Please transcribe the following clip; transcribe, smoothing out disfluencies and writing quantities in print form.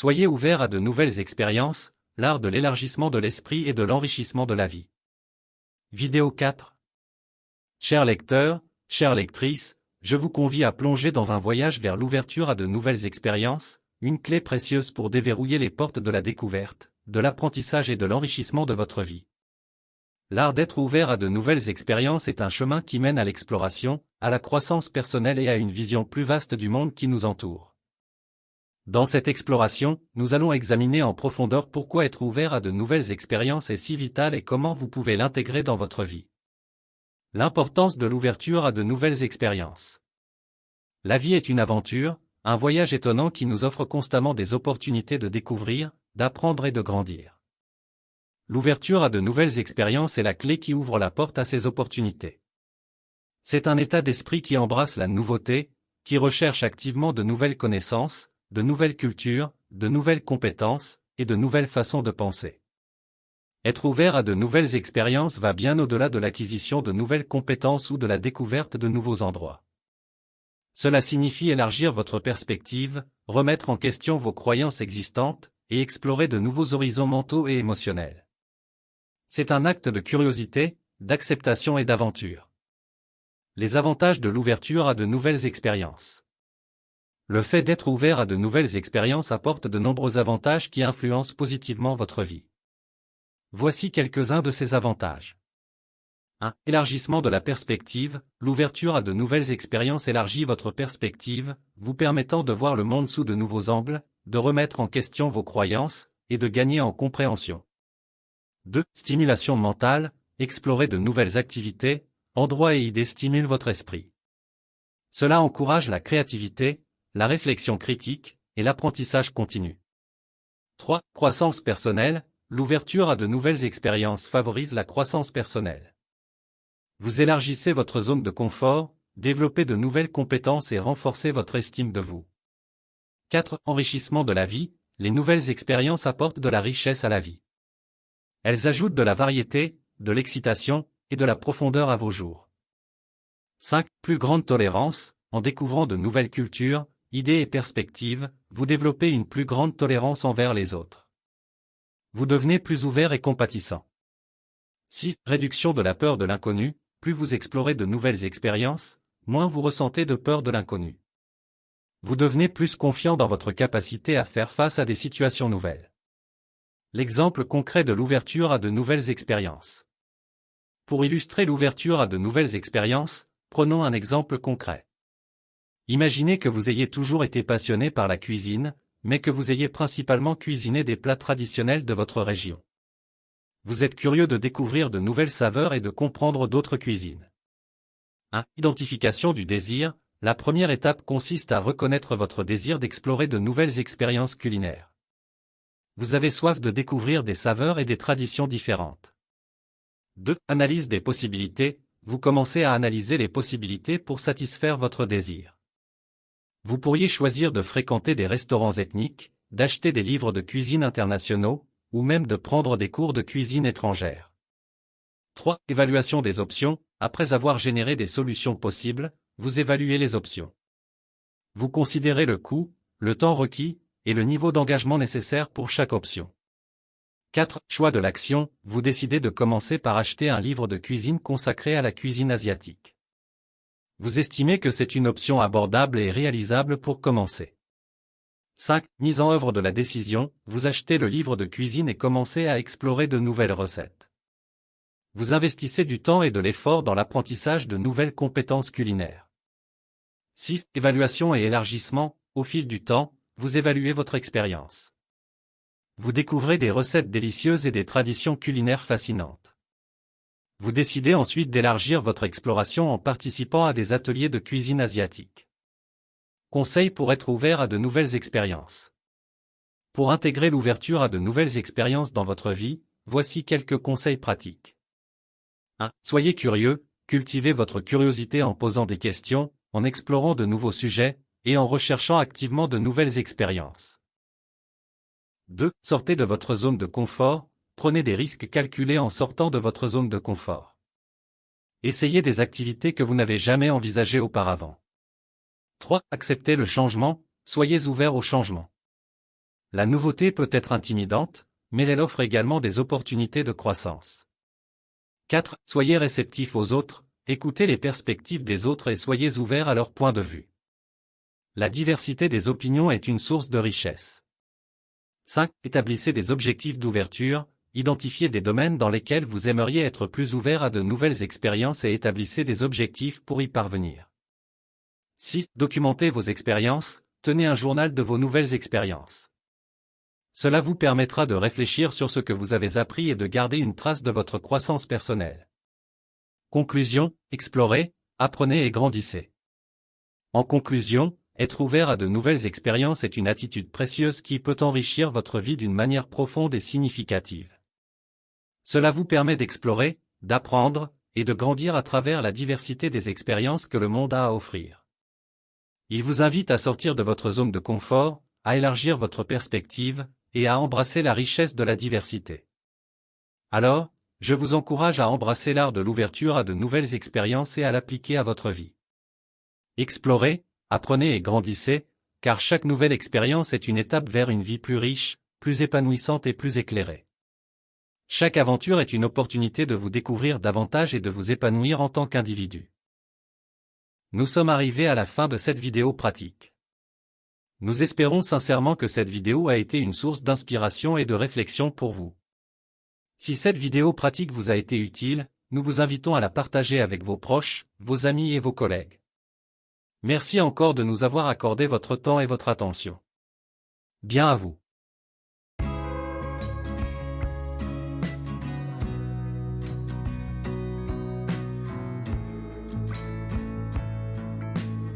Soyez ouverts à de nouvelles expériences, l'art de l'élargissement de l'esprit et de l'enrichissement de la vie. Vidéo 4. Chers lecteurs, chères lectrices, je vous convie à plonger dans un voyage vers l'ouverture à de nouvelles expériences, une clé précieuse pour déverrouiller les portes de la découverte, de l'apprentissage et de l'enrichissement de votre vie. L'art d'être ouvert à de nouvelles expériences est un chemin qui mène à l'exploration, à la croissance personnelle et à une vision plus vaste du monde qui nous entoure. Dans cette exploration, nous allons examiner en profondeur pourquoi être ouvert à de nouvelles expériences est si vital et comment vous pouvez l'intégrer dans votre vie. L'importance de l'ouverture à de nouvelles expériences. La vie est une aventure, un voyage étonnant qui nous offre constamment des opportunités de découvrir, d'apprendre et de grandir. L'ouverture à de nouvelles expériences est la clé qui ouvre la porte à ces opportunités. C'est un état d'esprit qui embrasse la nouveauté, qui recherche activement de nouvelles connaissances, de nouvelles cultures, de nouvelles compétences, et de nouvelles façons de penser. Être ouvert à de nouvelles expériences va bien au-delà de l'acquisition de nouvelles compétences ou de la découverte de nouveaux endroits. Cela signifie élargir votre perspective, remettre en question vos croyances existantes, et explorer de nouveaux horizons mentaux et émotionnels. C'est un acte de curiosité, d'acceptation et d'aventure. Les avantages de l'ouverture à de nouvelles expériences. Le fait d'être ouvert à de nouvelles expériences apporte de nombreux avantages qui influencent positivement votre vie. Voici quelques-uns de ces avantages. 1. Élargissement de la perspective. L'ouverture à de nouvelles expériences élargit votre perspective, vous permettant de voir le monde sous de nouveaux angles, de remettre en question vos croyances, et de gagner en compréhension. 2. Stimulation mentale. Explorer de nouvelles activités, endroits et idées stimulent votre esprit. Cela encourage la créativité, la réflexion critique, et l'apprentissage continu. 3. Croissance personnelle. L'ouverture à de nouvelles expériences favorise la croissance personnelle. Vous élargissez votre zone de confort, développez de nouvelles compétences et renforcez votre estime de vous. 4. Enrichissement de la vie. Les nouvelles expériences apportent de la richesse à la vie. Elles ajoutent de la variété, de l'excitation, et de la profondeur à vos jours. 5. Plus grande tolérance. En découvrant de nouvelles cultures, idées et perspectives, vous développez une plus grande tolérance envers les autres. Vous devenez plus ouvert et compatissant. 6. Réduction de la peur de l'inconnu. Plus vous explorez de nouvelles expériences, moins vous ressentez de peur de l'inconnu. Vous devenez plus confiant dans votre capacité à faire face à des situations nouvelles. L'exemple concret de l'ouverture à de nouvelles expériences. Pour illustrer l'ouverture à de nouvelles expériences, prenons un exemple concret. Imaginez que vous ayez toujours été passionné par la cuisine, mais que vous ayez principalement cuisiné des plats traditionnels de votre région. Vous êtes curieux de découvrir de nouvelles saveurs et de comprendre d'autres cuisines. 1. Identification du désir. La première étape consiste à reconnaître votre désir d'explorer de nouvelles expériences culinaires. Vous avez soif de découvrir des saveurs et des traditions différentes. 2. Analyse des possibilités. Vous commencez à analyser les possibilités pour satisfaire votre désir. Vous pourriez choisir de fréquenter des restaurants ethniques, d'acheter des livres de cuisine internationaux, ou même de prendre des cours de cuisine étrangère. 3. Évaluation des options. Après avoir généré des solutions possibles, vous évaluez les options. Vous considérez le coût, le temps requis, et le niveau d'engagement nécessaire pour chaque option. 4. Choix de l'action. Vous décidez de commencer par acheter un livre de cuisine consacré à la cuisine asiatique. Vous estimez que c'est une option abordable et réalisable pour commencer. 5. Mise en œuvre de la décision. Vous achetez le livre de cuisine et commencez à explorer de nouvelles recettes. Vous investissez du temps et de l'effort dans l'apprentissage de nouvelles compétences culinaires. 6. Évaluation et élargissement. Au fil du temps, vous évaluez votre expérience. Vous découvrez des recettes délicieuses et des traditions culinaires fascinantes. Vous décidez ensuite d'élargir votre exploration en participant à des ateliers de cuisine asiatique. Conseils pour être ouvert à de nouvelles expériences. Pour intégrer l'ouverture à de nouvelles expériences dans votre vie, voici quelques conseils pratiques. 1. Soyez curieux, cultivez votre curiosité en posant des questions, en explorant de nouveaux sujets, et en recherchant activement de nouvelles expériences. 2. Sortez de votre zone de confort, prenez des risques calculés en sortant de votre zone de confort. Essayez des activités que vous n'avez jamais envisagées auparavant. 3. Acceptez le changement, soyez ouvert au changement. La nouveauté peut être intimidante, mais elle offre également des opportunités de croissance. 4. Soyez réceptifs aux autres, écoutez les perspectives des autres et soyez ouverts à leur point de vue. La diversité des opinions est une source de richesse. 5. Établissez des objectifs d'ouverture, identifiez des domaines dans lesquels vous aimeriez être plus ouvert à de nouvelles expériences et établissez des objectifs pour y parvenir. 6. Documentez vos expériences, tenez un journal de vos nouvelles expériences. Cela vous permettra de réfléchir sur ce que vous avez appris et de garder une trace de votre croissance personnelle. Conclusion, explorez, apprenez et grandissez. En conclusion, être ouvert à de nouvelles expériences est une attitude précieuse qui peut enrichir votre vie d'une manière profonde et significative. Cela vous permet d'explorer, d'apprendre, et de grandir à travers la diversité des expériences que le monde a à offrir. Il vous invite à sortir de votre zone de confort, à élargir votre perspective, et à embrasser la richesse de la diversité. Alors, je vous encourage à embrasser l'art de l'ouverture à de nouvelles expériences et à l'appliquer à votre vie. Explorez, apprenez et grandissez, car chaque nouvelle expérience est une étape vers une vie plus riche, plus épanouissante et plus éclairée. Chaque aventure est une opportunité de vous découvrir davantage et de vous épanouir en tant qu'individu. Nous sommes arrivés à la fin de cette vidéo pratique. Nous espérons sincèrement que cette vidéo a été une source d'inspiration et de réflexion pour vous. Si cette vidéo pratique vous a été utile, nous vous invitons à la partager avec vos proches, vos amis et vos collègues. Merci encore de nous avoir accordé votre temps et votre attention. Bien à vous.